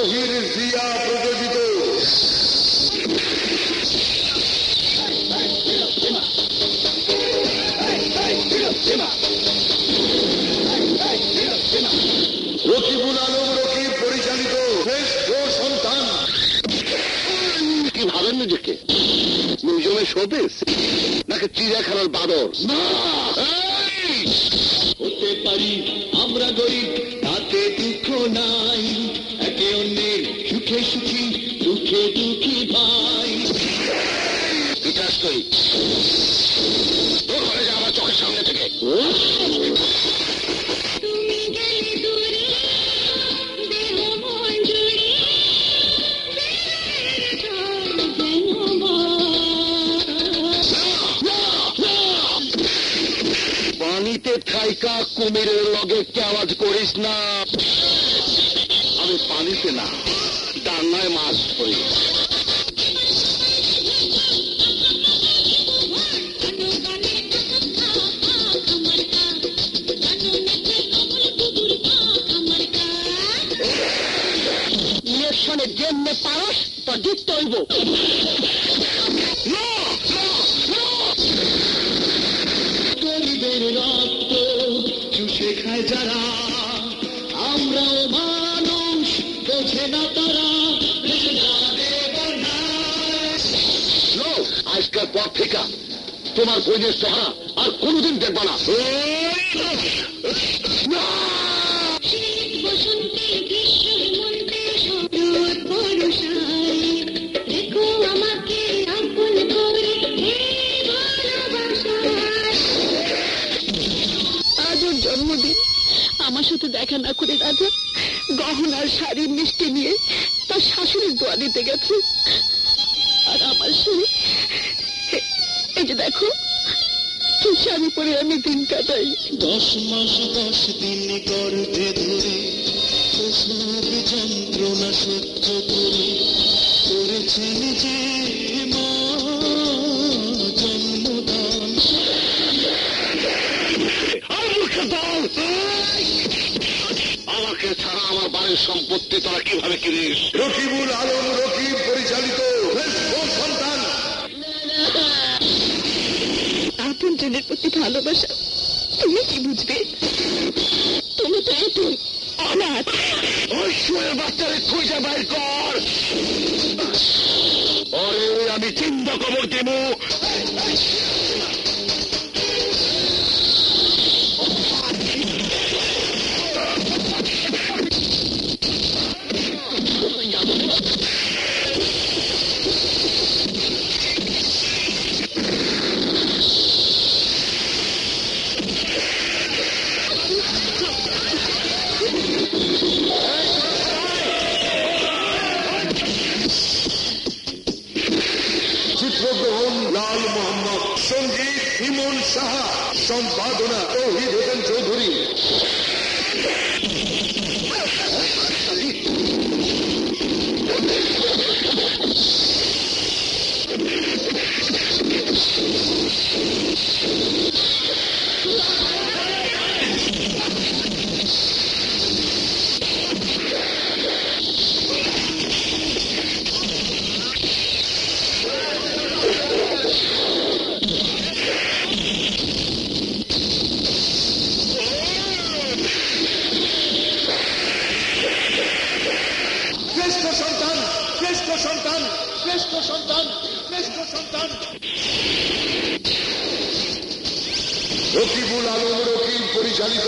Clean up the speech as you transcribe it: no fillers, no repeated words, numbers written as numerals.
জহির জিয়া প্রযোজিত রকিবুল আলম রকিব পরিচালিত শ্রেষ্ঠ সন্তান। কি ভাবেন নিজেকে মিউজিয়ামের শোপিস নাকি চিড়িয়াখানার বাদর? হতে পারি আমরা গরিব, তাতে দুঃখ নাই, একে অন্যের সুখে সুখী, দুঃখে দুঃখী ভাই। ইতিহাস করি তোর ঘরে যা আমার চোখের সামনে থেকে। পানিতে থাইকা কুমিরের লগে আওয়াজ করিস না। আমি পানিতে না, ডান্নায় মাছ ধরি। ইলেকশনে যেমনে পারস তোর জিততে হইব। গরিবের রক্ত চুষে খায় যারা, আমরাও মানুষ, বোঝে না তারা। আজকের পর থেকে তোমার বইনের চেহারা আর কোনোদিন দেখবা না। জন্মদিন আমার সাথে দেখা না করে রাজা গহনার শাড়ি মিষ্টি নিয়ে তার শাশুড়ির দোয়া দিতে গেছে। আর আমার স্বামী এই যে দেখো কি শাড়ি পরে আমি দিন কাটাই। 10 মাস 10 দিন গর্ভে ধরে প্রসব যন্ত্রণা সহ্য করে করেছেন যে মা জন্মদান। আমাকে ছাড়া আমার বাড়ির সম্পত্তি তোরা কিভাবে কিনিস? রকিবুল আলম রকিব পরিচালিত শ্রেষ্ঠ সন্তান। আপন জনের প্রতি ভালোবাসা তুমি কি বুঝবে? তুমি তো এখন অনাথ। ওই শুয়ে বাচ্চারে খুঁজে বাইর কর। ওরে আমি চিন্তা খবর দেব। চিত্রগ্রহণ লাল মোহাম্মদ, সঙ্গীত ইমন সাহা, সম্পাদনা তৌহিদ হোসেন চৌধুরী। শ্রেষ্ঠ সন্তান, শ্রেষ্ঠ সন্তান, শ্রেষ্ঠ সন্তান, শ্রেষ্ঠ সন্তান। রকিবুল আলম রকিব পরিচালিত